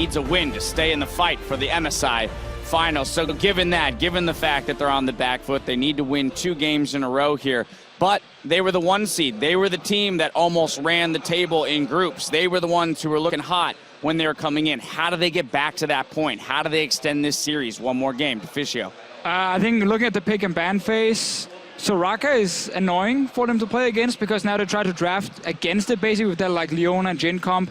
needs a win to stay in the fight for the MSI Finals. So given the fact that they're on the back foot, they need to win 2 games in a row here. But they were the 1 seed. They were the team that almost ran the table in groups. They were the ones who were looking hot when they were coming in. How do they get back to that point? How do they extend this series 1 more game? Deficio. I think looking at the pick and ban phase, Soraka is annoying for them to play against because now they try to draft against it basically with that like Leona and Jin comp.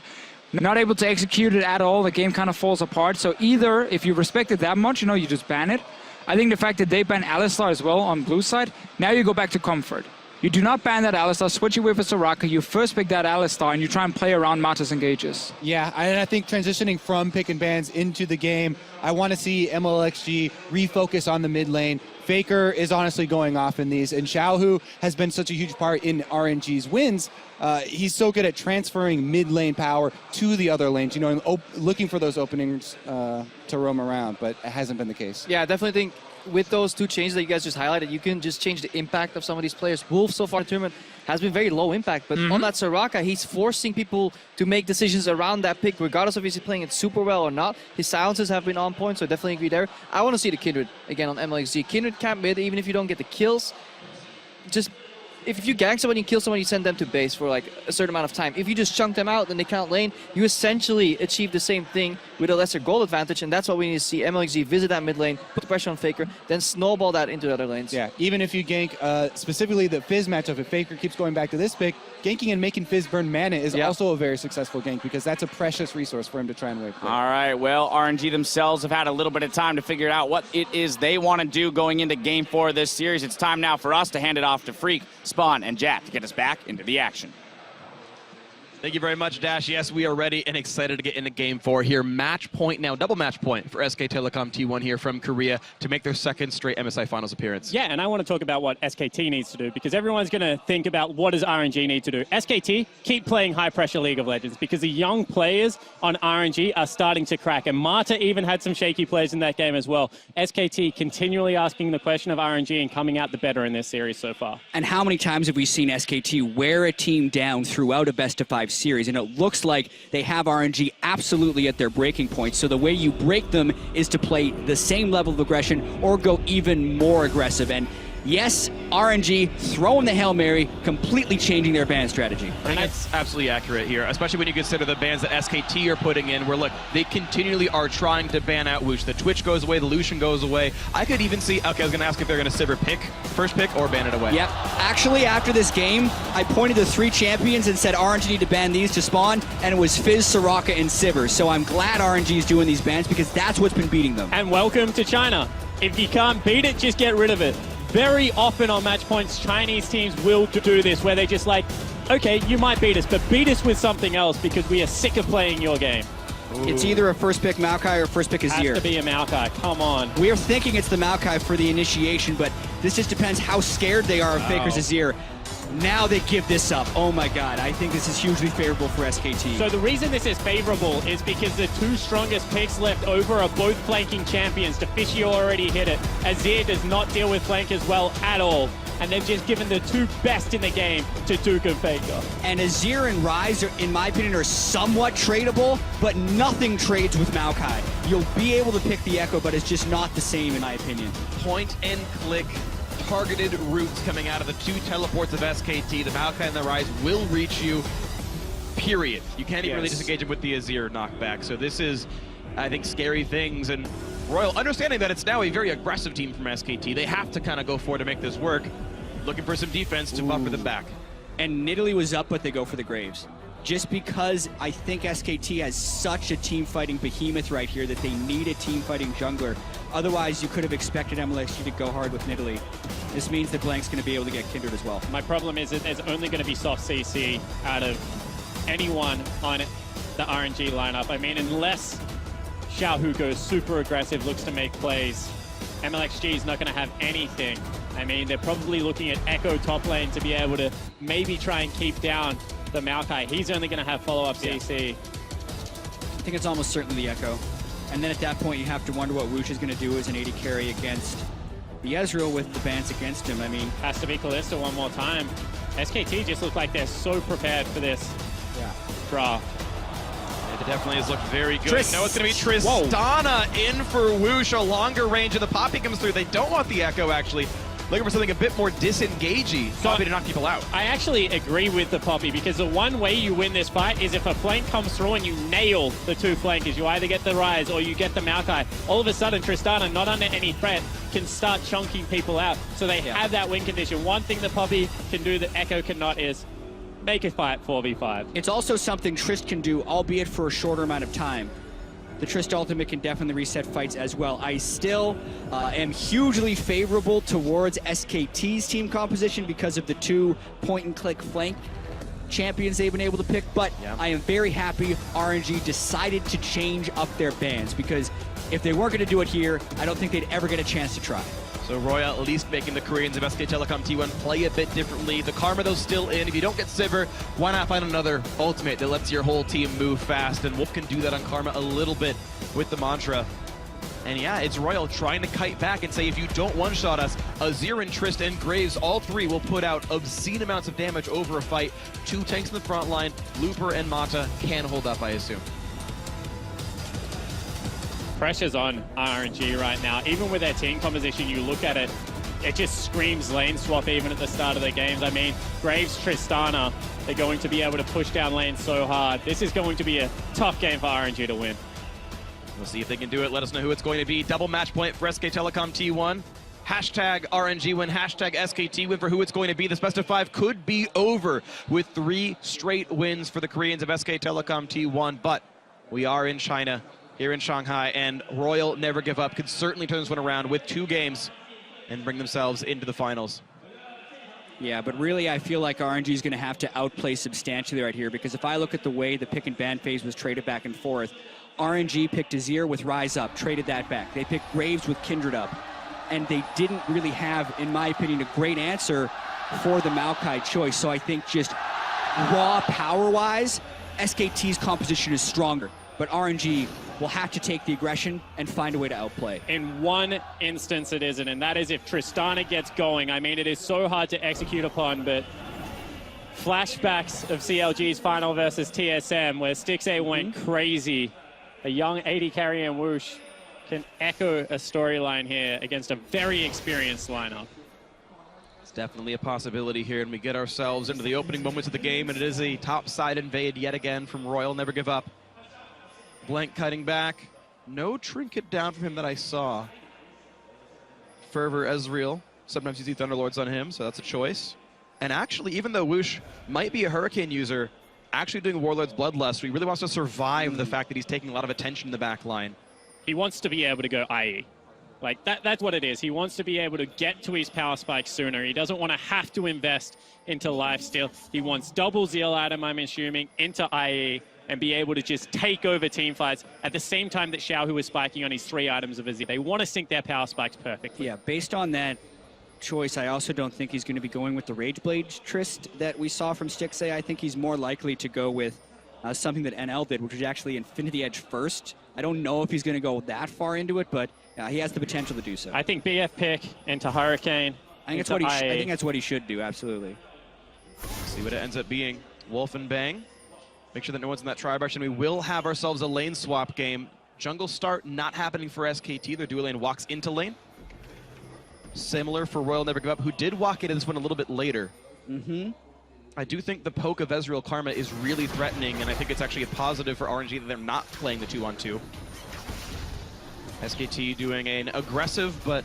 Not able to execute it at all. The game kind of falls apart. So either if you respect it that much, you just ban it. I think the fact that they ban Alistar as well on blue side, now you go back to comfort. You do not ban that Alistar, switch it with a Soraka, you first pick that Alistar, and you try and play around Mata's engages. Yeah, and I think transitioning from pick and bans into the game, I want to see MLXG refocus on the mid lane. Faker is honestly going off in these, and Xiaohu has been such a huge part in RNG's wins. He's so good at transferring mid lane power to the other lanes, and looking for those openings to roam around, but it hasn't been the case. Yeah, I definitely think with those 2 changes that you guys just highlighted, you can just change the impact of some of these players. Wolf so far in the tournament has been very low impact, but on that Soraka, he's forcing people to make decisions around that pick, regardless of if he's playing it super well or not. His silences have been on point, so definitely agree there. I want to see the Kindred again on MLXG. Kindred camp mid, even if you don't get the kills, just if you gank someone, you kill someone, you send them to base for like a certain amount of time. If you just chunk them out, then they can't lane, you essentially achieve the same thing with a lesser goal advantage, and that's what we need to see. MLXG visit that mid lane, put pressure on Faker, then snowball that into the other lanes. Yeah, even if you gank, specifically the Fizz matchup, if Faker keeps going back to this pick, ganking and making Fizz burn mana is also a very successful gank because that's a precious resource for him to try and wait for. All right, well, RNG themselves have had a little bit of time to figure out what it is they want to do going into Game 4 of this series. It's time now for us to hand it off to Freak, Spawn, and Jack to get us back into the action. Thank you very much, Dash. Yes, we are ready and excited to get into Game 4 here. Match point now, double match point for SK Telecom T1 here from Korea to make their 2nd straight MSI Finals appearance. Yeah, and I want to talk about what SKT needs to do because everyone's going to think about what does RNG need to do. SKT, keep playing high-pressure League of Legends because the young players on RNG are starting to crack, and Mata even had some shaky plays in that game as well. SKT continually asking the question of RNG and coming out the better in this series so far. And how many times have we seen SKT wear a team down throughout a best-of-5 series? And it looks like they have RNG absolutely at their breaking point. So the way you break them is to play the same level of aggression or go even more aggressive. And yes, RNG throwing the Hail Mary, completely changing their ban strategy. I think it's absolutely accurate here, especially when you consider the bans that SKT are putting in, where look, they continually are trying to ban out Woosh. The Twitch goes away, the Lucian goes away. I could even see, okay, I was going to ask if they're going to Sivir pick, first pick, or ban it away. Yep. Actually, after this game, I pointed to 3 champions and said RNG need to ban these to spawn, and it was Fizz, Soraka, and Sivir. So I'm glad RNG is doing these bans because that's what's been beating them. And welcome to China. If you can't beat it, just get rid of it. Very often on match points, Chinese teams will do this, where they just like, okay, you might beat us, but beat us with something else because we are sick of playing your game. Ooh. It's either a first pick Maokai or first pick Azir. Has to be a Maokai, come on. We are thinking it's the Maokai for the initiation, but this just depends how scared they are of Faker's Azir. Now they give this up. Oh my god, I think this is hugely favorable for SKT. So the reason this is favorable is because the 2 strongest picks left over are both flanking champions. Deficio already hit it. Azir does not deal with flank as well at all. And they've just given the 2 best in the game to Duke and Faker. And Azir and Ryze, in my opinion, are somewhat tradable, but nothing trades with Maokai. You'll be able to pick the Echo, but it's just not the same in my opinion. Point and click. Targeted routes coming out of the 2 teleports of SKT. The Maokai and the Ryze will reach you, period. You can't even really disengage it with the Azir knockback. So this is, I think, scary things. And Royal, understanding that it's now a very aggressive team from SKT, they have to kind of go for it to make this work. Looking for some defense to buffer them back. And Nidalee was up, but they go for the Graves. Just because I think SKT has such a team-fighting behemoth right here that they need a team-fighting jungler. Otherwise, you could have expected MLXG to go hard with Nidalee. This means that Blank's going to be able to get Kindred as well. My problem is that there's only going to be soft CC out of anyone on the RNG lineup. I mean, unless Xiaohu goes super aggressive, looks to make plays, MLXG is not going to have anything. I mean, they're probably looking at Echo top lane to be able to maybe try and keep down the Maokai. He's only going to have follow-up CC. I think it's almost certainly the Echo. And then at that point, you have to wonder what Woosh is going to do as an AD carry against the Ezreal with the bans against him. I mean, has to be Kalista one more time. SKT just look like they're so prepared for this draw. It definitely has looked very good. Tris. No, it's going to be Tristana in for Whoosh, a longer range, and the Poppy comes through. They don't want the Echo, actually. Looking for something a bit more disengagey. Poppy to knock people out. I actually agree with the Poppy because the one way you win this fight is if a flank comes through and you nail the two flankers. You either get the Rise or you get the Maokai. All of a sudden, Tristana, not under any threat, can start chunking people out. So they have that win condition. One thing the Poppy can do that Echo cannot is make a fight 4v5. It's also something Trist can do, albeit for a shorter amount of time. The Trist ultimate can definitely reset fights as well. I still am hugely favorable towards SKT's team composition because of the 2 point-and-click flank champions they've been able to pick, but I am very happy RNG decided to change up their bans, because if they weren't going to do it here, I don't think they'd ever get a chance to try. So Royal at least making the Koreans of SK Telecom T1 play a bit differently. The Karma, though, still in. If you don't get Sivir, why not find another ultimate that lets your whole team move fast? And Wolf can do that on Karma a little bit with the Mantra. And yeah, it's Royal trying to kite back and say, if you don't one-shot us, Azir and Trist and Graves, all three will put out obscene amounts of damage over a fight. 2 tanks in the front line. Looper and Mata can hold up, I assume. Pressure's on RNG right now. Even with their team composition, you look at it, it just screams lane swap even at the start of the games. I mean, Graves, Tristana, they're going to be able to push down lane so hard. This is going to be a tough game for RNG to win. We'll see if they can do it. Let us know who it's going to be. Double match point for SK Telecom T1. Hashtag RNG win, hashtag SKT win for who it's going to be. This best of 5 could be over with 3 straight wins for the Koreans of SK Telecom T1, but we are in China, here in Shanghai, and Royal Never Give Up could certainly turn this one around with 2 games and bring themselves into the finals. Yeah, but really I feel like RNG is going to have to outplay substantially right here, because if I look at the way the pick and ban phase was traded back and forth, RNG picked Azir with Rise Up, traded that back. They picked Graves with Kindred up, and they didn't really have, in my opinion, a great answer for the Maokai choice. So I think just raw power-wise, SKT's composition is stronger, but RNG will have to take the aggression and find a way to outplay. In one instance it isn't, and that is if Tristana gets going. I mean, it is so hard to execute upon, but flashbacks of CLG's final versus TSM, where Stixxay went crazy. A young AD carry and Whoosh can echo a storyline here against a very experienced lineup. It's definitely a possibility here, and we get ourselves into the opening moments of the game, and it is a top-side invade yet again from Royal Never Give Up. Blank cutting back. No trinket down from him that I saw. Fervor Ezreal. Sometimes you see Thunderlords on him, so that's a choice. And actually, even though Whoosh might be a Hurricane user, actually doing Warlord's Bloodlust, he really wants to survive the fact that he's taking a lot of attention in the back line. He wants to be able to go IE. Like, that's what it is. He wants to be able to get to his power spike sooner. He doesn't want to have to invest into lifesteal. He wants double Zeal item, I'm assuming, into IE, and be able to just take over team fights at the same time that Xiaohu is spiking on his 3 items of Azir. They want to sync their power spikes perfectly. Yeah, based on that choice, I also don't think he's going to be going with the Rageblade Trist that we saw from Stixxay. I think he's more likely to go with something that NL did, which was actually Infinity Edge first. I don't know if he's going to go that far into it, but he has the potential to do so. I think BF pick into Hurricane. I think that's what he should do, absolutely. See what it ends up being. Wolf and Bang. Make sure that no one's in that tri-brush, and we will have ourselves a lane swap game. Jungle start not happening for SKT. Their dual lane walks into lane. Similar for Royal Never Give Up, who did walk into this one a little bit later. I do think the poke of Ezreal Karma is really threatening, and I think it's actually a positive for RNG that they're not playing the 2-on-2. SKT doing an aggressive but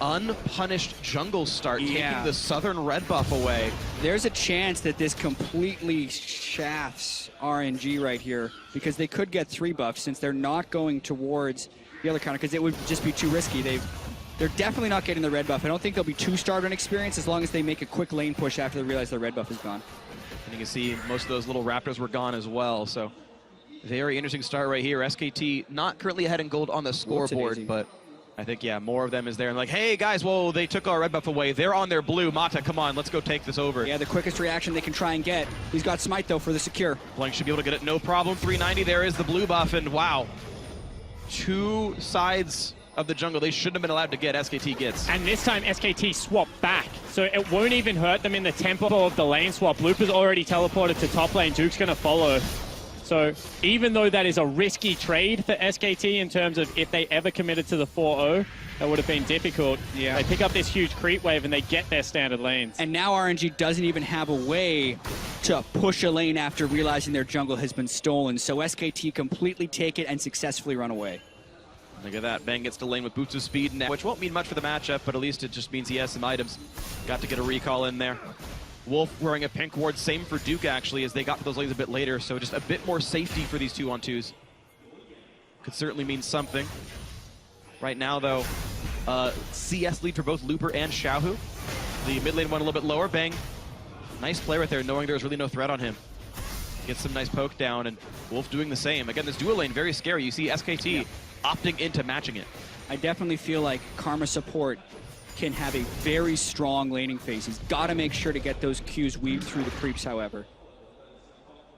unpunished jungle start, taking the southern red buff away. There's a chance that this completely shafts RNG right here, because they could get 3 buffs since they're not going towards the other counter, because it would just be too risky. They're definitely not getting the red buff. I don't think they'll be too starved on experience as long as they make a quick lane push after they realize the red buff is gone. And you can see most of those little raptors were gone as well, so very interesting start right here. SKT not currently ahead in gold on the scoreboard, but I think, yeah, more of them is there. And like, hey, guys, whoa, they took our red buff away. They're on their blue. Mata, come on, let's go take this over. Yeah, the quickest reaction they can try and get. He's got Smite, though, for the secure. Blank should be able to get it, no problem. 390, there is the blue buff, and wow. 2 sides of the jungle they shouldn't have been allowed to get, SKT gets. And this time SKT swap back, so it won't even hurt them in the tempo of the lane swap. Looper's already teleported to top lane. Duke's going to follow. So even though that is a risky trade for SKT in terms of if they ever committed to the 4-0, that would have been difficult. Yeah. They pick up this huge creep wave and they get their standard lanes. And now RNG doesn't even have a way to push a lane after realizing their jungle has been stolen. So SKT completely take it and successfully run away. Look at that. Bang gets to lane with boots of speed now, which won't mean much for the matchup, but at least it just means he has some items. Got to get a recall in there. Wolf wearing a pink ward, same for Duke actually, as they got to those lanes a bit later, so just a bit more safety for these 2-on-2s. Could certainly mean something. Right now though, CS lead for both Looper and Xiaohu. The mid lane one a little bit lower. Bang, nice play right there, knowing there's really no threat on him. Gets some nice poke down, and Wolf doing the same. Again, this dual lane, very scary. You see SKT opting into matching it. I definitely feel like Karma support can have a very strong laning phase. He's got to make sure to get those Qs weaved through the creeps, however.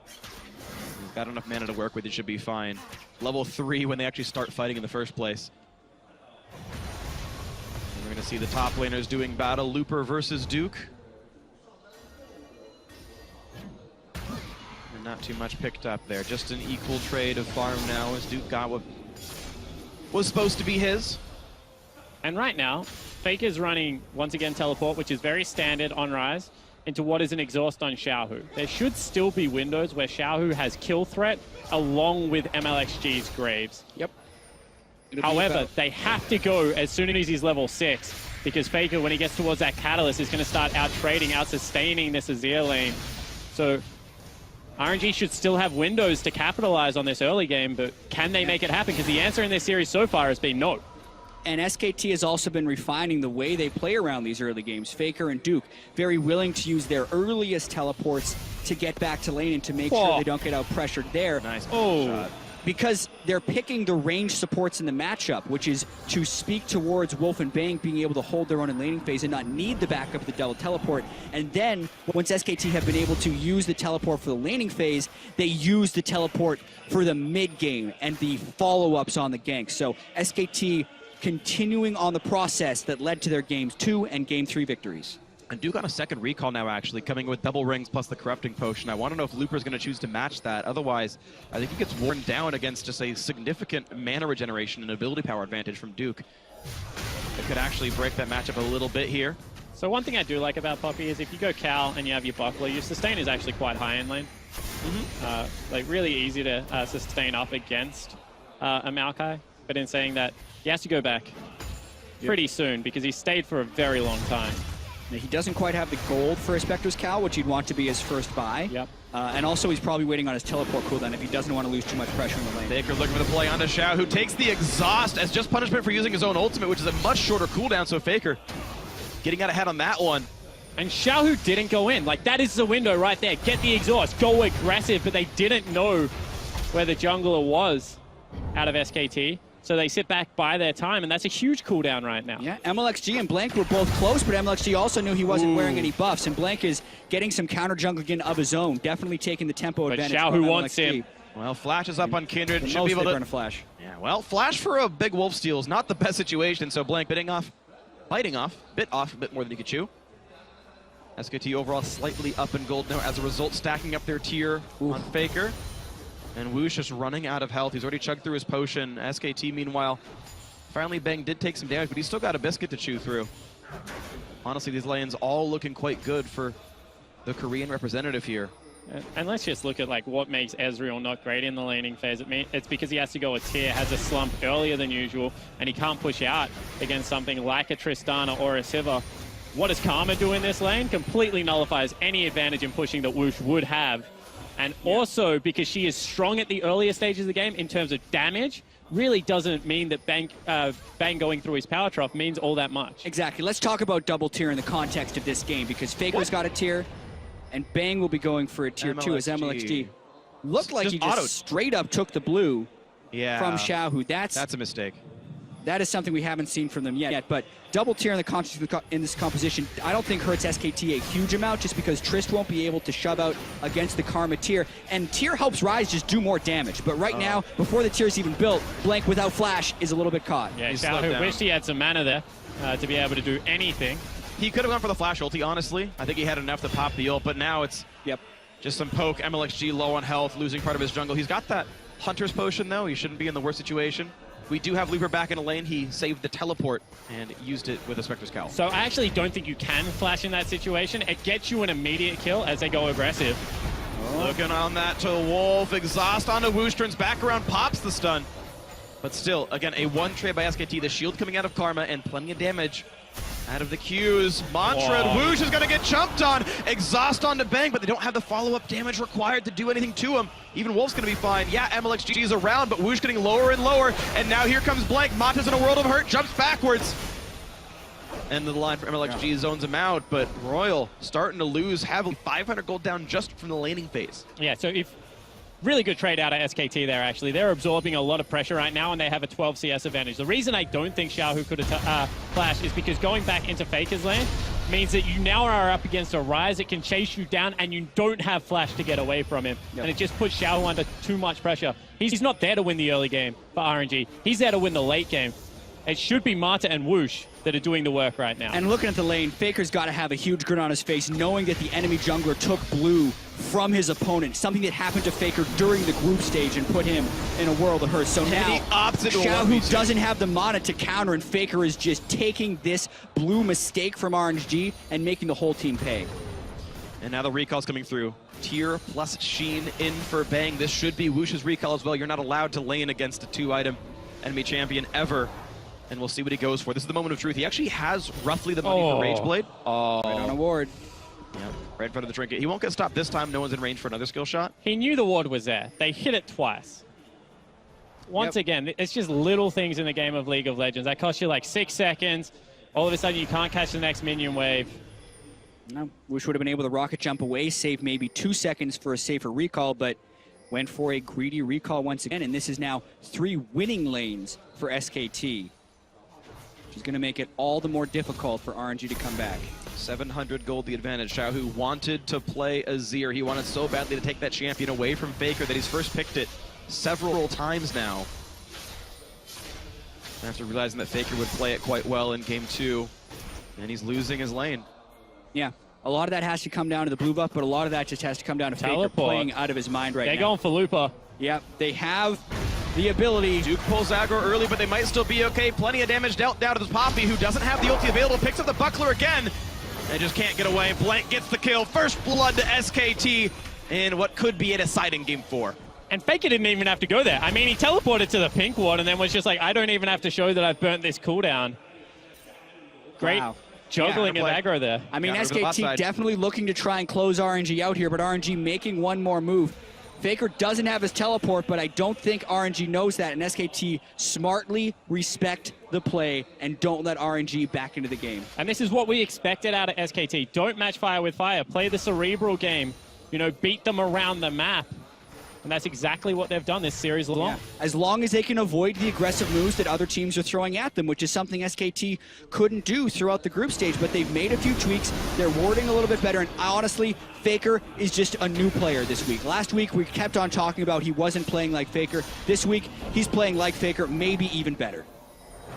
He's got enough mana to work with, it should be fine. Level 3 when they actually start fighting in the first place. And we're going to see the top laners doing battle. Looper versus Duke. And not too much picked up there. Just an equal trade of farm now as Duke got what was supposed to be his. And right now, Faker's running, once again, teleport, which is very standard on Rise, into what is an exhaust on Xiaohu. There should still be windows where Xiaohu has kill threat along with MLXG's Graves. Yep. However, they have to go as soon as he's level 6, because Faker, when he gets towards that Catalyst, is going to start out-trading, out-sustaining this Azir lane. So RNG should still have windows to capitalize on this early game, but can they make it happen? Because the answer in this series so far has been no. And SKT has also been refining the way they play around these early games. Faker and Duke, very willing to use their earliest teleports to get back to lane and to make sure they don't get out-pressured there. Nice Oh, Because they're picking the range supports in the matchup, which is to speak towards Wolf and Bang being able to hold their own in laning phase and not need the backup of the double teleport. And then, once SKT have been able to use the teleport for the laning phase, they use the teleport for the mid game and the follow-ups on the gank. So SKT continuing on the process that led to their Game 2 and Game 3 victories. And Duke on a second recall now, actually, coming with double rings plus the corrupting potion. I want to know if Looper's going to choose to match that. Otherwise, I think he gets worn down against just a significant mana regeneration and ability power advantage from Duke. It could actually break that matchup a little bit here. so one thing I do like about Poppy is if you go Cal and you have your buckler, your sustain is actually quite high in lane. Like really easy to sustain up against a Maokai. But in saying that, he has to go back pretty soon because he stayed for a very long time. He doesn't quite have the gold for a Spectre's Cowl, which he'd want to be his first buy. Yep. And also, he's probably waiting on his teleport cooldown if he doesn't want to lose too much pressure in the lane. Baker looking for the play onto Xiao, who takes the exhaust as just punishment for using his own ultimate, which is a much shorter cooldown, so Faker getting out ahead on that one. And Xiaohu didn't go in. Like, that is the window right there. Get the exhaust, go aggressive, but they didn't know where the jungler was out of SKT. So they sit back by their time, and that's a huge cooldown right now. Yeah, MLXG and Blank were both close, but MLXG also knew he wasn't wearing any buffs, and Blank is getting some counter jungling of his own, definitely taking the tempo But advantage. Xiaohu from wants MLXG. him. Well, Flash is up on Kindred. The Should most be able they to burn a flash. Yeah, well, Flash for a big wolf steal is not the best situation, so Blank biting off, bit off a bit more than he could chew. SKT overall slightly up in gold now as a result, stacking up their tier on Faker. And Woosh just running out of health. He's already chugged through his potion. SKT, meanwhile, finally Bang did take some damage, but he's still got a biscuit to chew through. Honestly, these lanes all looking quite good for the Korean representative here. And let's just look at like what makes Ezreal not great in the laning phase. It's because he has to go a tier, has a slump earlier than usual, and he can't push out against something like a Tristana or a Sivir. What does Karma do in this lane? Completely nullifies any advantage in pushing that Woosh would have. And also, because she is strong at the earlier stages of the game in terms of damage, really doesn't mean that Bang going through his power trough means all that much. Exactly. Let's talk about double tier in the context of this game, because Faker's got a tier, and Bang will be going for a tier 2 as MLXG. Looked like he just straight up took the blue from Xiaohu. That's a mistake. That is something we haven't seen from them yet. But double tier in the context in this composition, I don't think hurts SKT a huge amount, just because Trist won't be able to shove out against the Karma tier. And tier helps Rise just do more damage. But right now, before the tier's even built, Blank without flash is a little bit caught. Yeah, Xiaohu wished he had some mana there to be able to do anything. He could have gone for the flash ulti, honestly. I think he had enough to pop the ult, but now it's Just some poke. MLXG low on health, losing part of his jungle. He's got that Hunter's Potion, though. He shouldn't be in the worst situation. We do have Leaper back in a lane. He saved the teleport and used it with a Spectre's Cowl. So I actually don't think you can flash in that situation. It gets you an immediate kill as they go aggressive. Looking on that to Wolf. Exhaust onto Woosh, turns back around, pops the stun. But still, again, a one trade by SKT. The shield coming out of Karma and plenty of damage out of the Qs. Mantra, Woosh is going to get jumped on. Exhaust onto Bang, but they don't have the follow-up damage required to do anything to him. Even Wolf's going to be fine. Yeah, MLXG is around, but Woosh getting lower and lower. And now here comes Blank. Mantra's in a world of hurt, jumps backwards. End of the line for MLXG, zones him out, but Royal starting to lose heavily. 500 gold down just from the laning phase. Yeah, so if really good trade out of SKT there, actually. They're absorbing a lot of pressure right now, and they have a 12 CS advantage. The reason I don't think Xiaohu could have flashed is because going back into Faker's lane means that you now are up against a Ryze that can chase you down, and you don't have flash to get away from him. Yep. And it just puts Xiaohu under too much pressure. He's not there to win the early game for RNG. He's there to win the late game. It should be Marta and Woosh that are doing the work right now. And looking at the lane, Faker's got to have a huge grin on his face, knowing that the enemy jungler took blue from his opponent, something that happened to Faker during the group stage and put him in a world of hurt. So now, Xiaohu doesn't have the mana to counter, and Faker is just taking this blue mistake from RNG and making the whole team pay. And now the recall's coming through. Tier plus Sheen in for Bang. This should be Woosh's recall as well. You're not allowed to lane against a 2-item enemy champion ever. And we'll see what he goes for. This is the moment of truth. He actually has roughly the money for Rage Blade. Right on a ward. Yep, right in front of the trinket. He won't get stopped this time. No one's in range for another skill shot. He knew the ward was there. They hit it twice. Once again, it's just little things in the game of League of Legends. That costs you like 6 seconds. All of a sudden, you can't catch the next minion wave. No, Woosh would have been able to rocket jump away, save maybe 2 seconds for a safer recall, but went for a greedy recall once again. And this is now 3 winning lanes for SKT. Is going to make it all the more difficult for RNG to come back. 700 gold the advantage. Xiaohu wanted to play Azir. He wanted so badly to take that champion away from Faker that he's first picked it several times now. After realizing that Faker would play it quite well in game 2, and he's losing his lane. Yeah, a lot of that has to come down to the blue buff, but a lot of that just has to come down to Faker playing out of his mind right now. They're going for Lupa. Yep, they have the ability. Duke pulls aggro early, but they might still be okay. Plenty of damage dealt down to the Poppy, who doesn't have the ulti available. Picks up the Buckler again, and just can't get away. Blank gets the kill. First blood to SKT in what could be a deciding game 4. And Faker didn't even have to go there. I mean, he teleported to the pink ward and then was just like, I don't even have to show that I've burnt this cooldown. Great juggling and aggro there. I mean, SKT definitely looking to try and close RNG out here, but RNG making one more move. Faker doesn't have his teleport, but I don't think RNG knows that, and SKT smartly respect the play and don't let RNG back into the game. And this is what we expected out of SKT. Don't match fire with fire. Play the cerebral game. You know, beat them around the map. And that's exactly what they've done this series long. Yeah. As long as they can avoid the aggressive moves that other teams are throwing at them, which is something SKT couldn't do throughout the group stage, but they've made a few tweaks. They're warding a little bit better, and honestly, Faker is just a new player this week. Last week, we kept on talking about he wasn't playing like Faker. This week, he's playing like Faker, maybe even better.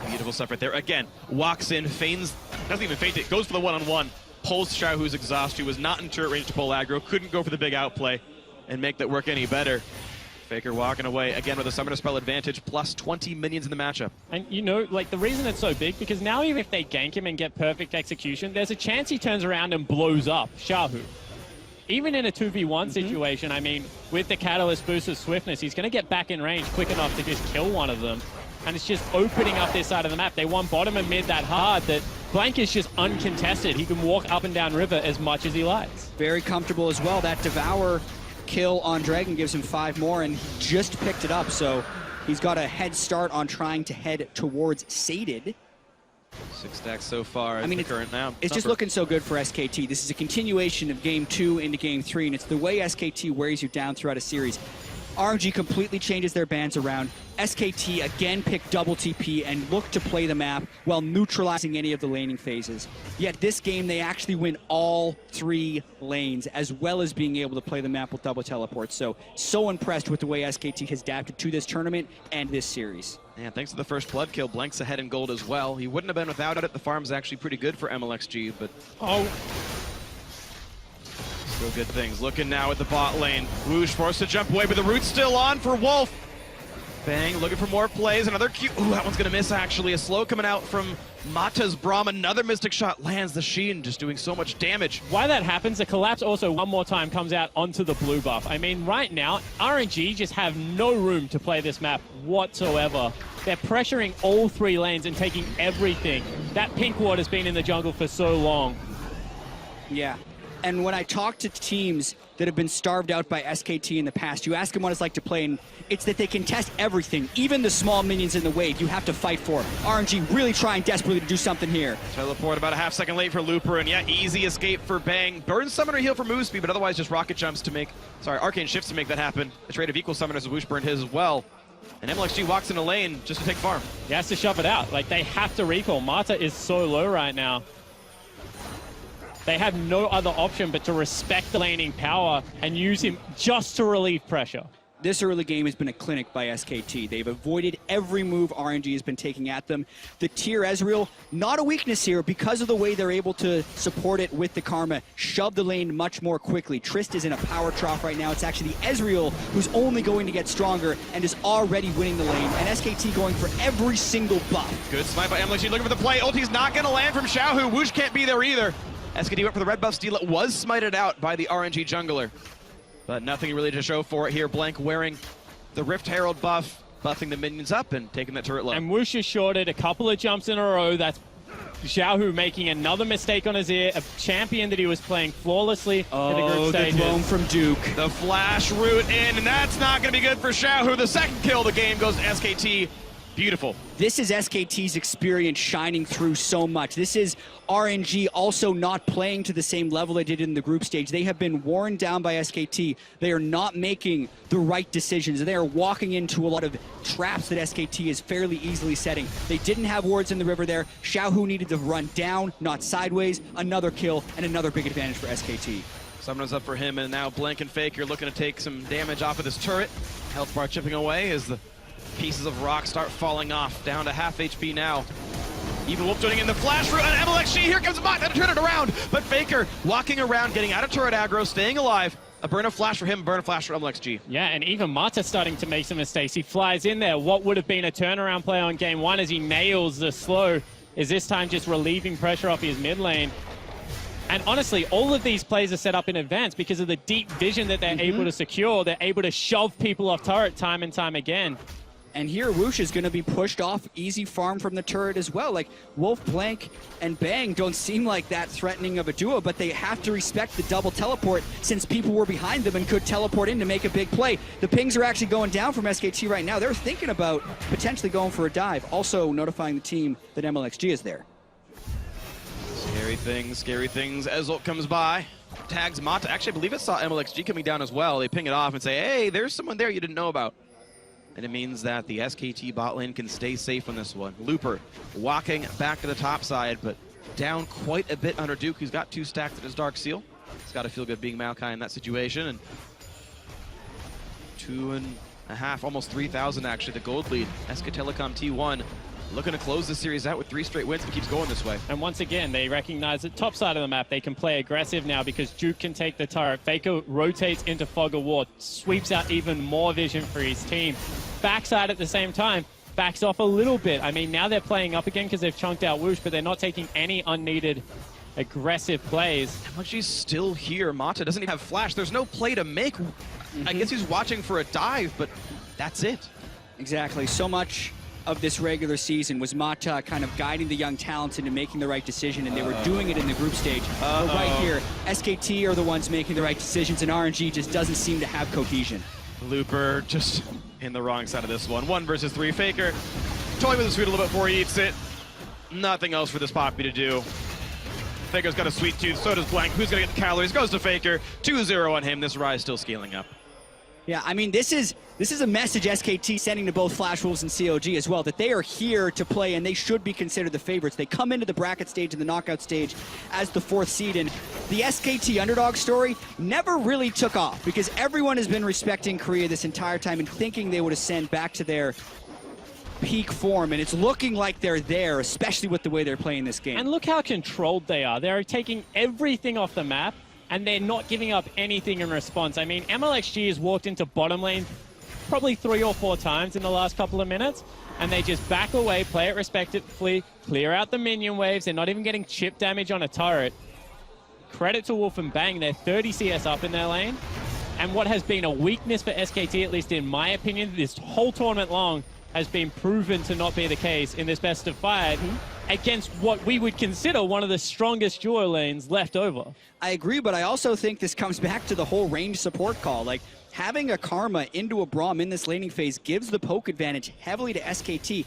Beautiful stuff right there. Again, walks in, feigns, doesn't even feint it, goes for the one-on-one, pulls Xiaohu's exhaust, who was not in turret range to pull aggro, couldn't go for the big outplay and make that work any better. Faker walking away again with a summoner spell advantage, plus 20 minions in the matchup. And you know, like the reason it's so big, because now even if they gank him and get perfect execution, there's a chance he turns around and blows up Xiaohu. Even in a 2v1 situation, I mean, with the Catalyst boost of swiftness, he's going to get back in range quick enough to just kill one of them. And it's just opening up this side of the map. They won bottom and mid that hard that Blank is just uncontested. He can walk up and down river as much as he likes. Very comfortable as well. That Devour kill on Dragon gives him 5 more, and he just picked it up, so he's got a head start on trying to head towards Sated. 6 stacks so far. I mean, it's just looking so good for SKT. This is a continuation of game 2 into game 3, and it's the way SKT wears you down throughout a series. RNG completely changes their bans around. SKT again pick double TP and look to play the map while neutralizing any of the laning phases. Yet this game, they actually win all 3 lanes, as well as being able to play the map with double teleports. So impressed with the way SKT has adapted to this tournament and this series. Yeah, thanks to the first blood kill, Blank's ahead in gold as well. He wouldn't have been without it. The farm's actually pretty good for MLXG, but... Real good things. Looking now at the bot lane. Woosh forced to jump away, but the root's still on for Wolf. Bang, looking for more plays. Another Q. Ooh, that one's gonna miss actually. A slow coming out from Mata's Braum. Another Mystic shot lands the Sheen, just doing so much damage. Why that happens, the collapse also one more time comes out onto the blue buff. I mean, right now, RNG just have no room to play this map whatsoever. They're pressuring all 3 lanes and taking everything. That pink ward has been in the jungle for so long. Yeah. And when I talk to teams that have been starved out by SKT in the past, you ask them what it's like to play, and it's that they can test everything, even the small minions in the wave you have to fight for. RNG really trying desperately to do something here. Teleport about a half second late for Looper, and yeah, easy escape for Bang. Burn Summoner heal for move speed, but otherwise just rocket jumps to make, Arcane shifts to make that happen. A trade of equal summoners as Woosh burned his as well. And MLXG walks in a lane just to take farm. He has to shove it out. Like, they have to recall. Mata is so low right now. They have no other option but to respect the laning power and use him just to relieve pressure. This early game has been a clinic by SKT. They've avoided every move RNG has been taking at them. The tier Ezreal, not a weakness here because of the way they're able to support it with the Karma, shove the lane much more quickly. Trist is in a power trough right now. It's actually Ezreal who's only going to get stronger and is already winning the lane. And SKT going for every single buff. Good smite by MLXG, looking for the play. Ulti's not going to land from Xiaohu. Woosh can't be there either. SKT went for the red buff steal. It was smited out by the RNG jungler. But nothing really to show for it here. Blank wearing the Rift Herald buff, buffing the minions up and taking that turret low. And Woosh is shorted a couple of jumps in a row. That's Xiaohu making another mistake on his ear. A champion that he was playing flawlessly in the group stages. The drone from Duke. The flash route in, and that's not going to be good for Xiaohu. The second kill of the game goes to SKT. Beautiful. This is SKT's experience shining through so much. This is RNG also not playing to the same level they did in the group stage. They have been worn down by SKT. They are not making the right decisions. They are walking into a lot of traps that SKT is fairly easily setting. They didn't have wards in the river there. Xiaohu needed to run down, not sideways. Another kill and another big advantage for SKT. Summoner's up for him, and now Blank and Fake are looking to take some damage off of this turret. Health bar chipping away as the pieces of rock start falling off, down to half HP now. Even Wolf joining in the flash route, and MLXG, here comes Mott, to turn it around, but Faker walking around, getting out of turret aggro, staying alive. A burn of flash for him, burn of flash for MLXG. Yeah, and even Mata starting to make some mistakes. He flies in there. What would have been a turnaround play on game 1 as he nails the slow is this time just relieving pressure off his mid lane. And honestly, all of these plays are set up in advance because of the deep vision that they're able to secure. They're able to shove people off turret time and time again. And here, Woosh is going to be pushed off easy farm from the turret as well. Like, Wolf, Blank, and Bang don't seem like that threatening of a duo, but they have to respect the double teleport since people were behind them and could teleport in to make a big play. The pings are actually going down from SKT right now. They're thinking about potentially going for a dive, also notifying the team that MLXG is there. Scary things as Ult comes by. Tags Mata. Actually, I believe it saw MLXG coming down as well. They ping it off and say, hey, there's someone there you didn't know about. And it means that the SKT bot lane can stay safe on this one. Looper walking back to the top side, but down quite a bit under Duke, who's got 2 stacks at his Dark Seal. It's got to feel good being Maokai in that situation. And 2.5, almost 3,000 actually, the gold lead. SK Telecom T1 looking to close the series out with 3 straight wins and keeps going this way. And once again, they recognize the top side of the map. They can play aggressive now because Duke can take the turret. Faker rotates into Fog of War, sweeps out even more vision for his team. Backside at the same time, backs off a little bit. I mean, now they're playing up again because they've chunked out Woosh, but they're not taking any unneeded aggressive plays. MLXG's still here. Mata doesn't even have flash. There's no play to make. I guess he's watching for a dive, but that's it. Exactly. So much of this regular season was Mata kind of guiding the young talents into making the right decision, and they were doing it in the group stage. But right here, SKT are the ones making the right decisions, and RNG just doesn't seem to have cohesion. Looper just in the wrong side of this one. 1 versus 3. Faker toying with the sweet a little bit before he eats it. Nothing else for this Poppy to do. Faker's got a sweet tooth, so does Blank. Who's going to get the calories? Goes to Faker. 2-0 on him. This Rise still scaling up. Yeah, I mean, this is a message SKT sending to both Flash Wolves and COG as well, that they are here to play and they should be considered the favorites. They come into the bracket stage and the knockout stage as the 4th seed, and the SKT underdog story never really took off because everyone has been respecting Korea this entire time and thinking they would ascend back to their peak form, and it's looking like they're there, especially with the way they're playing this game. And look how controlled they are. They're taking everything off the map, and they're not giving up anything in response. I mean, MLXG has walked into bottom lane probably 3 or 4 times in the last couple of minutes, and they just back away, play it respectively, clear out the minion waves. They're not even getting chip damage on a turret. Credit to Wolf and Bang, they're 30 CS up in their lane. And what has been a weakness for SKT, at least in my opinion, this whole tournament long, has been proven to not be the case in this best of 5 against what we would consider one of the strongest duo lanes left over. I agree, but I also think this comes back to the whole range support call. Like, having a Karma into a Braum in this laning phase gives the poke advantage heavily to SKT.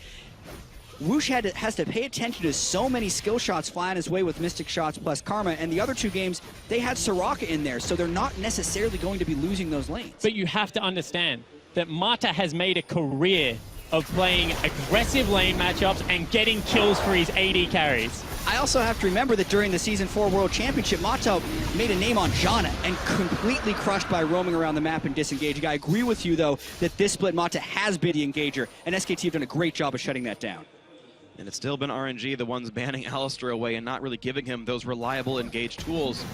Whoosh has to pay attention to so many skill shots flying his way with Mystic Shots plus Karma, and the other 2 games, they had Soraka in there, so they're not necessarily going to be losing those lanes. But you have to understand that Mata has made a career of playing aggressive lane matchups and getting kills for his AD carries. I also have to remember that during the Season 4 World Championship, Mata made a name on Janna and completely crushed by roaming around the map and disengaging. I agree with you, though, that this split Mata has been the engager, and SKT have done a great job of shutting that down. And it's still been RNG, the ones banning Alistar away and not really giving him those reliable engage tools.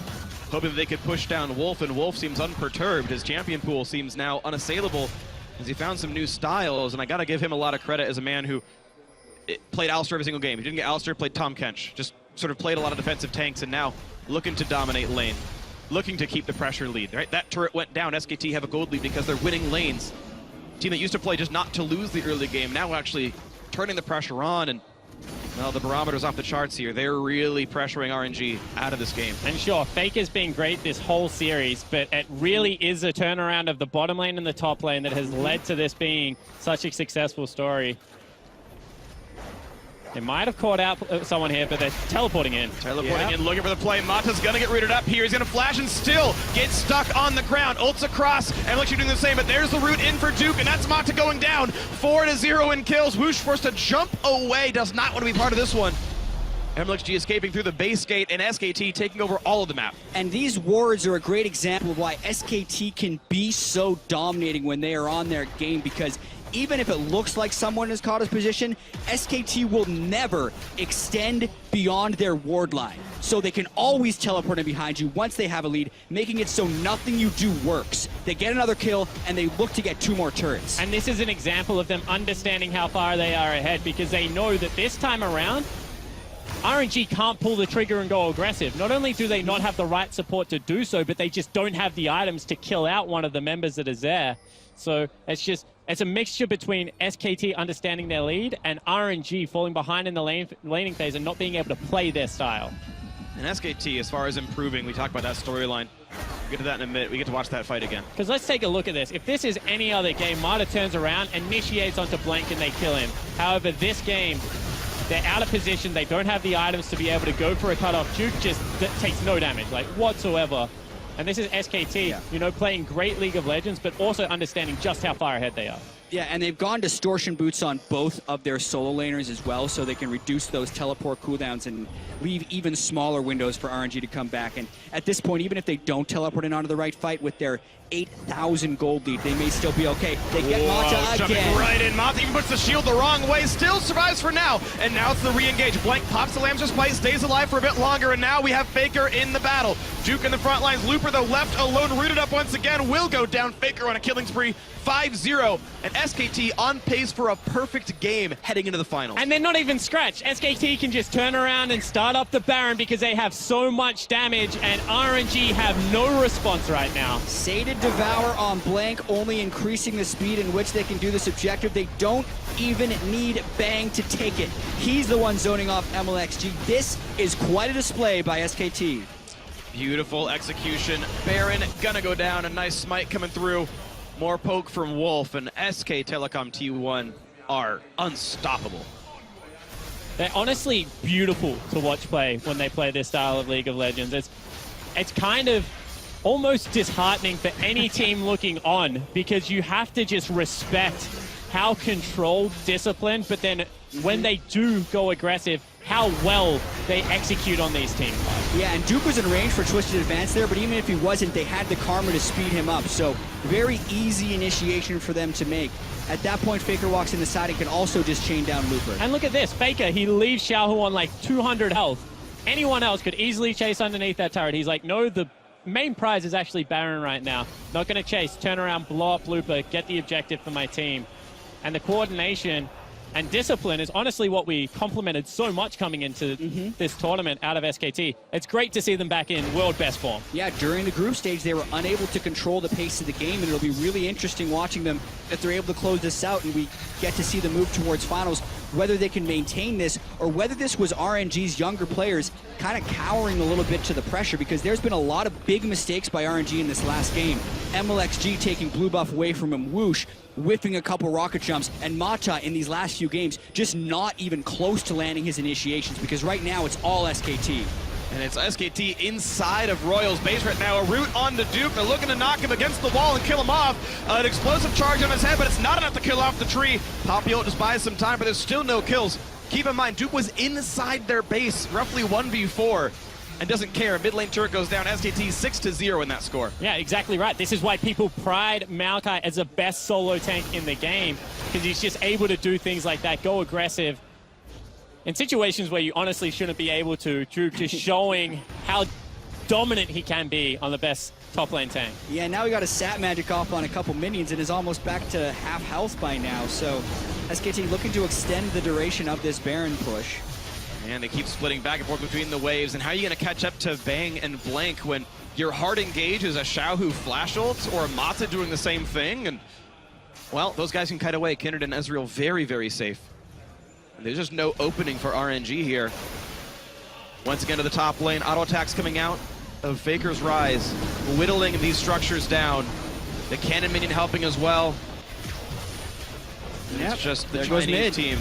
Hoping that they could push down Wolf, and Wolf seems unperturbed. His champion pool seems now unassailable as he found some new styles, and I gotta give him a lot of credit as a man who played Alistar every single game. He didn't get Alistar, played Tahm Kench. Just sort of played a lot of defensive tanks, and now looking to dominate lane. Looking to keep the pressure lead, right? That turret went down. SKT have a gold lead because they're winning lanes. Team that used to play just not to lose the early game, now actually turning the pressure on, and well, the barometer's off the charts here. They're really pressuring RNG out of this game. And sure, Faker's been great this whole series, but it really is a turnaround of the bottom lane and the top lane that has led to this being such a successful story. They might have caught out someone here, but they're teleporting in. Teleporting in, looking for the play. Mata's gonna get rooted up here. He's gonna flash and still get stuck on the ground. Ults across, and looks doing the same, but there's the root in for Duke, and that's Mata going down. 4-0 in kills. Whoosh forced to jump away, does not want to be part of this one. MLXG escaping through the base gate, and SKT taking over all of the map. And these wards are a great example of why SKT can be so dominating when they are on their game, because even if it looks like someone has caught his position, SKT will never extend beyond their ward line. So they can always teleport in behind you once they have a lead, making it so nothing you do works. They get another kill, and they look to get 2 more turrets. And this is an example of them understanding how far they are ahead, because they know that this time around, RNG can't pull the trigger and go aggressive. Not only do they not have the right support to do so, but they just don't have the items to kill out one of the members that is there. So it's a mixture between SKT understanding their lead and RNG falling behind in the laning phase and not being able to play their style. And SKT, as far as improving, we talked about that storyline. We'll get to that in a minute. We get to watch that fight again. Because let's take a look at this. If this is any other game, Mata turns around, initiates onto Blank, and they kill him. However, this game, they're out of position. They don't have the items to be able to go for a cutoff. Duke just takes no damage, like whatsoever. And this is SKT, you know, playing great League of Legends, but also understanding just how far ahead they are. Yeah, and they've gone distortion boots on both of their solo laners as well, so they can reduce those teleport cooldowns and leave even smaller windows for RNG to come back. And at this point, even if they don't teleport in onto the right fight with their 8,000 gold lead, they may still be okay. They get Mata jumping again. right in. Mata even puts the shield the wrong way, still survives for now. And now it's the re-engage. Blank pops the Lamb's Spite, stays alive for a bit longer, and now we have Faker in the battle. Duke in the front lines. Looper, though, left alone, rooted up once again, will go down. Faker on a killing spree, 5-0. And SKT on pace for a perfect game heading into the finals. And they're not even scratched. SKT can just turn around and start up the Baron because they have so much damage, and RNG have no response right now. Sated Devour on Blank, only increasing the speed in which they can do this objective. They don't even need Bang to take it. He's the one zoning off MLXG. This is quite a display by SKT. Beautiful execution. Baron gonna go down. A nice smite coming through. More poke from Wolf, and SK Telecom T1 are unstoppable. They're honestly beautiful to watch play when they play this style of League of Legends. It's kind of almost disheartening for any team looking on, because you have to just respect how controlled, disciplined, but then when they do go aggressive, how well they execute on these teams. Yeah, and Duke was in range for Twisted Advance there, but even if he wasn't, they had the Karma to speed him up. So very easy initiation for them to make. At that point, Faker walks in the side and can also just chain down Looper. And look at this, Faker, he leaves Xiaohu on like 200 health. Anyone else could easily chase underneath that turret. He's like, no, the main prize is actually Baron right now. Not going to chase, turn around, blow up Looper, get the objective for my team. And the coordination and discipline is honestly what we complimented so much coming into this tournament out of SKT. It's great to see them back in world best form. Yeah, during the group stage, they were unable to control the pace of the game, and it'll be really interesting watching them if they're able to close this out and we get to see them move towards finals, whether they can maintain this or whether this was RNG's younger players kind of cowering a little bit to the pressure, because there's been a lot of big mistakes by RNG in this last game. MLXG taking blue buff away from him, Whoosh whiffing a couple rocket jumps, and Mata in these last few games just not even close to landing his initiations, because right now it's all SKT. And it's SKT inside of Royal's base right now. A root onto Duke. They're looking to knock him against the wall and kill him off. An explosive charge on his head, but it's not enough to kill off the tree. Papio just buys some time, but there's still no kills. Keep in mind, Duke was inside their base, roughly 1v4, and doesn't care. Mid lane turret goes down. SKT 6-0 in that score. Yeah, exactly right. This is why people pride Maokai as the best solo tank in the game, because he's just able to do things like that, go aggressive in situations where you honestly shouldn't be able to. Drew just showing how dominant he can be on the best top lane tank. Yeah, now he got a sap magic off on a couple minions and is almost back to half health by now. So SKT looking to extend the duration of this Baron push. And they keep splitting back and forth between the waves. And how are you going to catch up to Bang and Blank when your hard engage is a Xiaohu flash ult or a Mata doing the same thing? And, well, those guys can kite away. Kindred and Ezreal very, very safe. And there's just no opening for RNG here. Once again to the top lane. Auto attacks coming out of Faker's Rise, whittling these structures down. The cannon minion helping as well. Yep. It's just the There goes Chinese mid. team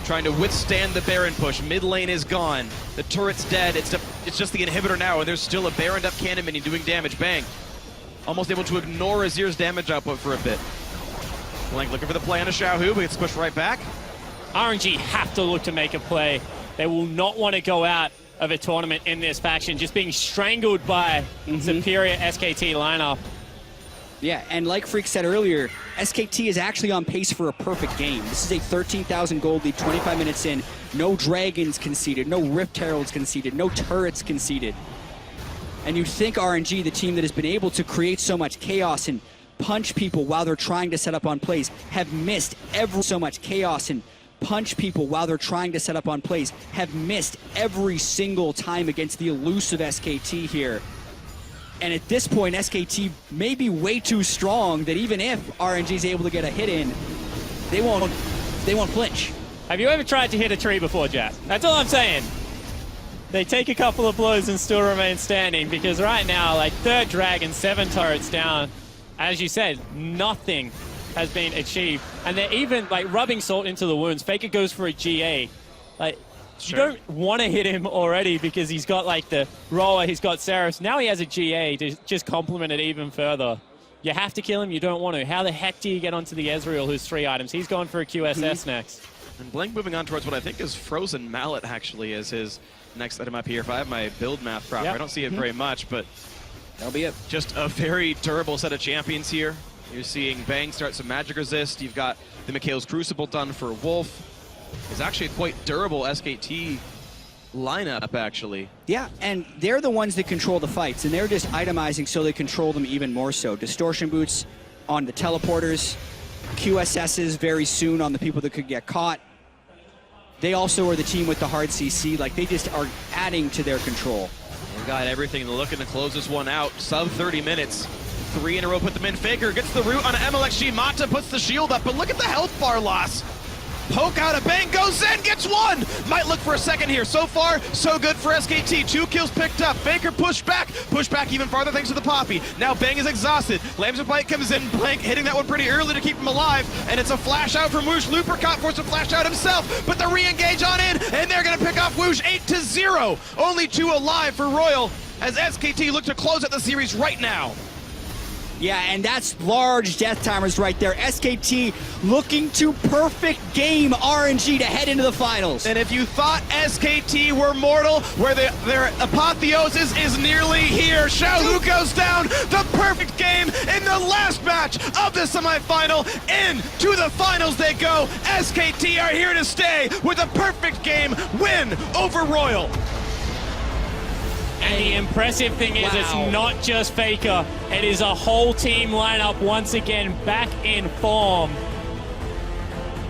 trying to withstand the Baron push. Mid lane is gone. The turret's dead. It's just the inhibitor now, and there's still a Baroned up cannon minion doing damage. Bang. Almost able to ignore Azir's damage output for a bit. Blank looking for the play on a Xiaohu, but gets pushed right back. RNG have to look to make a play. They will not want to go out of a tournament in this faction, just being strangled by superior SKT lineup. Yeah, and like Freak said earlier, SKT is actually on pace for a perfect game. This is a 13,000 gold lead, 25 minutes in. No dragons conceded, no Rift Heralds conceded, no turrets conceded. And you'd think RNG, the team that has been able to create so much chaos and punch people while they're trying to set up on plays, have missed so much chaos and punch people while they're trying to set up on plays, have missed every single time against the elusive SKT here. And at this point, SKT may be way too strong that even if RNG is able to get a hit in, they won't flinch. Have you ever tried to hit a tree before, Jack? That's all I'm saying. They take a couple of blows and still remain standing, because right now, like, third dragon, 7 turrets down. As you said, nothing has been achieved. And they're even, like, rubbing salt into the wounds. Faker goes for a GA. Like, you don't want to hit him already because he's got, like, the roller, he's got Seraph. Now he has a GA to just complement it even further. You have to kill him, you don't want to. How the heck do you get onto the Ezreal, who's 3 items? He's going for a QSS next. And Blank moving on towards what I think is Frozen Mallet, actually, as his next item up here. If I have my build math proper, I don't see it very much, but That'll be it. just a very durable set of champions here. You're seeing Bang start some magic resist. You've got the Mikhail's Crucible done for Wolf. It's actually a quite durable SKT lineup, actually. Yeah, and they're the ones that control the fights, and they're just itemizing so they control them even more so. Distortion boots on the teleporters, QSSs very soon on the people that could get caught. They also are the team with the hard CC. Like, they just are adding to their control. They've got everything looking to close this one out. Sub 30 minutes. 3 in a row put them in. Faker gets the root on MLXG. Mata puts the shield up, but look at the health bar loss. Poke out of Bang, goes in, gets 1! Might look for a second here. So far, so good for SKT. 2 kills picked up. Faker pushed back even farther thanks to the Poppy. Now Bang is exhausted. Lambs of Bite comes in, Blank hitting that one pretty early to keep him alive, and it's a flash out from Whoosh. Lupercott forced to flash out himself, but the re-engage on in, and they're gonna pick off Whoosh 8-0. Only 2 alive for Royal, as SKT look to close out the series right now. Yeah, and that's large death timers right there. SKT looking to perfect game RNG to head into the finals. And if you thought SKT were mortal, where their apotheosis is nearly here, Xiaohu goes down, the perfect game in the last match of the semifinal. Into the finals they go. SKT are here to stay with a perfect game win over Royal. And the impressive thing is it's Wow. not just Faker. It is a whole team lineup once again back in form.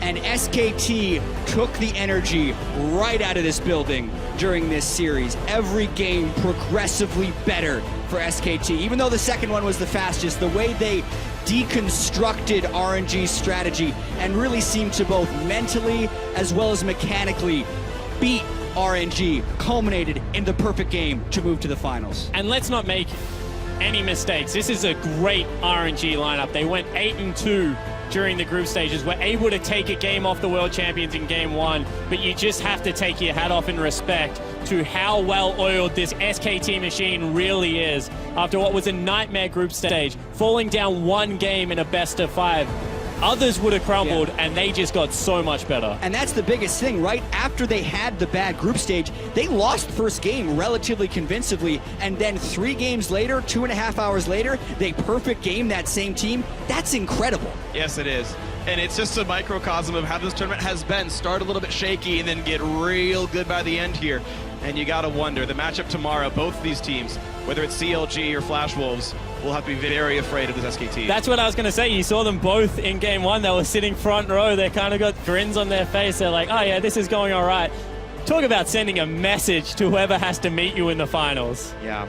And SKT took the energy right out of this building during this series. Every game progressively better for SKT. Even though the second one was the fastest, the way they deconstructed RNG's strategy and really seemed to both mentally as well as mechanically beat RNG culminated in the perfect game to move to the finals. And let's not make any mistakes. This is a great RNG lineup. They went 8-2 during the group stages. Were able to take a game off the world champions in game one, but you just have to take your hat off in respect to how well oiled this SKT machine really is after what was a nightmare group stage, falling down one game in a best of 5. Others would have crumbled, and they just got so much better. And that's the biggest thing, right? After they had the bad group stage, they lost first game relatively convincingly, and then 3 games later, 2.5 hours later, they perfect game that same team. That's incredible. Yes, it is. And it's just a microcosm of how this tournament has been. Start a little bit shaky and then get real good by the end here. And you gotta wonder, the matchup tomorrow, both these teams, whether it's CLG or Flash Wolves, will have to be very afraid of this SKT. That's what I was going to say. You saw them both in game one. They were sitting front row. They kind of got grins on their face. They're like, oh yeah, this is going all right. Talk about sending a message to whoever has to meet you in the finals. Yeah.